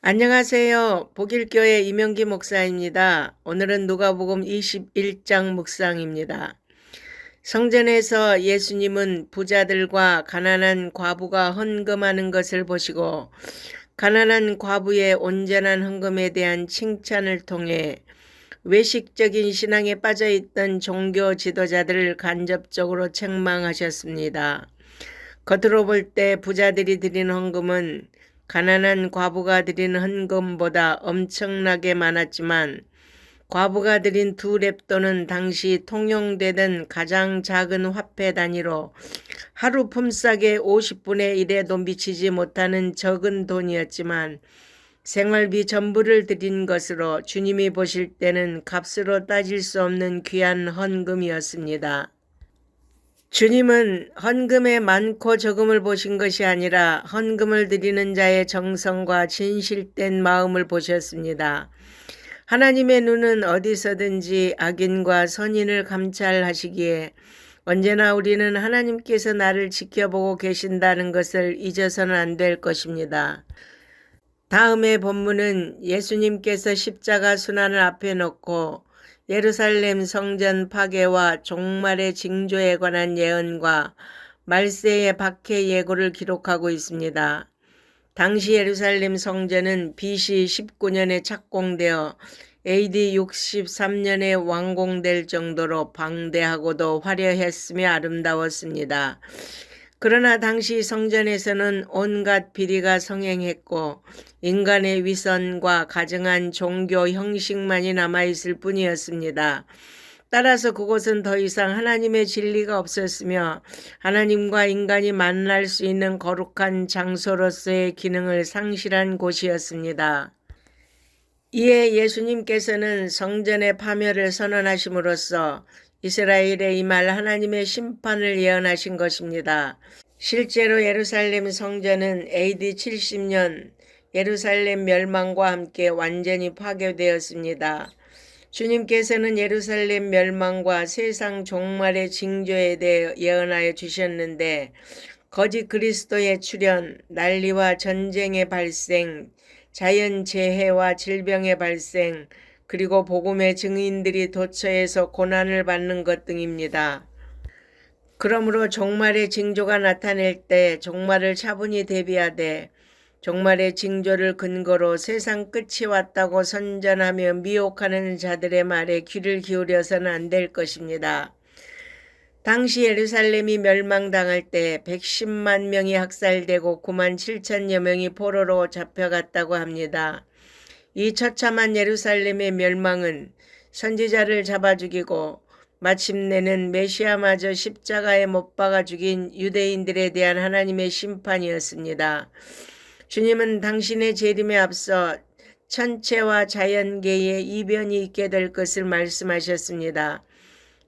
안녕하세요. 복일교회 이명기 목사입니다. 오늘은 누가복음 21장 묵상입니다. 성전에서 예수님은 부자들과 가난한 과부가 헌금하는 것을 보시고 가난한 과부의 온전한 헌금에 대한 칭찬을 통해 외식적인 신앙에 빠져있던 종교 지도자들을 간접적으로 책망하셨습니다. 겉으로 볼 때 부자들이 드린 헌금은 가난한 과부가 드린 헌금보다 엄청나게 많았지만 과부가 드린 2렙돈은 당시 통용되던 가장 작은 화폐 단위로 하루 품삯의 50분의 1에도 미치지 못하는 적은 돈이었지만 생활비 전부를 드린 것으로 주님이 보실 때는 값으로 따질 수 없는 귀한 헌금이었습니다. 주님은 헌금의 많고 적음을 보신 것이 아니라 헌금을 드리는 자의 정성과 진실된 마음을 보셨습니다. 하나님의 눈은 어디서든지 악인과 선인을 감찰하시기에 언제나 우리는 하나님께서 나를 지켜보고 계신다는 것을 잊어서는 안 될 것입니다. 다음의 본문은 예수님께서 십자가 순환을 앞에 놓고 예루살렘 성전 파괴와 종말의 징조에 관한 예언과 말세의 박해 예고를 기록하고 있습니다. 당시 예루살렘 성전은 BC 19년에 착공되어 AD 63년에 완공될 정도로 방대하고도 화려했으며 아름다웠습니다. 그러나 당시 성전에서는 온갖 비리가 성행했고 인간의 위선과 가증한 종교 형식만이 남아있을 뿐이었습니다. 따라서 그곳은 더 이상 하나님의 진리가 없었으며 하나님과 인간이 만날 수 있는 거룩한 장소로서의 기능을 상실한 곳이었습니다. 이에 예수님께서는 성전의 파멸을 선언하심으로써 이스라엘에 임할 하나님의 심판을 예언하신 것입니다. 실제로 예루살렘 성전은 AD 70년 예루살렘 멸망과 함께 완전히 파괴되었습니다. 주님께서는 예루살렘 멸망과 세상 종말의 징조에 대해 예언하여 주셨는데 거짓 그리스도의 출현, 난리와 전쟁의 발생, 자연재해와 질병의 발생, 그리고 복음의 증인들이 도처에서 고난을 받는 것 등입니다. 그러므로 종말의 징조가 나타낼 때 종말을 차분히 대비하되 종말의 징조를 근거로 세상 끝이 왔다고 선전하며 미혹하는 자들의 말에 귀를 기울여서는 안 될 것입니다. 당시 예루살렘이 멸망당할 때 110만 명이 학살되고 9만 7천여 명이 포로로 잡혀갔다고 합니다. 이 처참한 예루살렘의 멸망은 선지자를 잡아 죽이고 마침내는 메시아마저 십자가에 못 박아 죽인 유대인들에 대한 하나님의 심판이었습니다. 주님은 당신의 재림에 앞서 천체와 자연계의 이변이 있게 될 것을 말씀하셨습니다.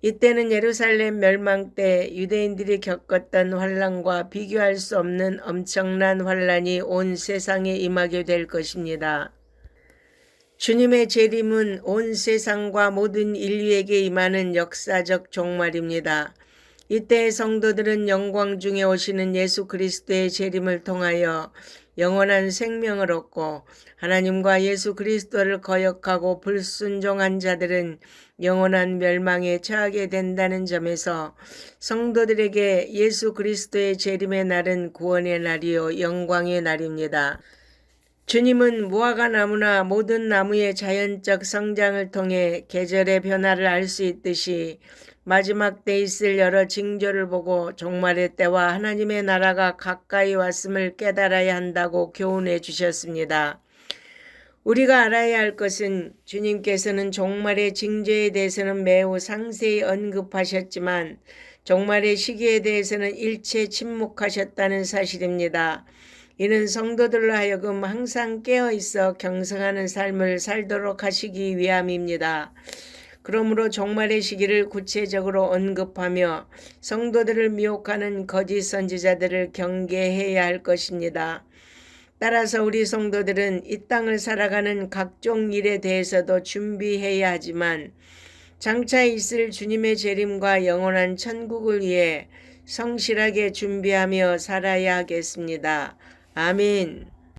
이때는 예루살렘 멸망 때 유대인들이 겪었던 환난과 비교할 수 없는 엄청난 환난이 온 세상에 임하게 될 것입니다. 주님의 재림은 온 세상과 모든 인류에게 임하는 역사적 종말입니다. 이때 성도들은 영광 중에 오시는 예수 그리스도의 재림을 통하여 영원한 생명을 얻고 하나님과 예수 그리스도를 거역하고 불순종한 자들은 영원한 멸망에 처하게 된다는 점에서 성도들에게 예수 그리스도의 재림의 날은 구원의 날이요 영광의 날입니다. 주님은 무화과 나무나 모든 나무의 자연적 성장을 통해 계절의 변화를 알 수 있듯이 마지막 때 있을 여러 징조를 보고 종말의 때와 하나님의 나라가 가까이 왔음을 깨달아야 한다고 교훈해 주셨습니다. 우리가 알아야 할 것은 주님께서는 종말의 징조에 대해서는 매우 상세히 언급하셨지만 종말의 시기에 대해서는 일체 침묵하셨다는 사실입니다. 이는 성도들로 하여금 항상 깨어있어 경성하는 삶을 살도록 하시기 위함입니다. 그러므로 종말의 시기를 구체적으로 언급하며 성도들을 미혹하는 거짓 선지자들을 경계해야 할 것입니다. 따라서 우리 성도들은 이 땅을 살아가는 각종 일에 대해서도 준비해야 하지만 장차 있을 주님의 재림과 영원한 천국을 위해 성실하게 준비하며 살아야 하겠습니다. 아멘.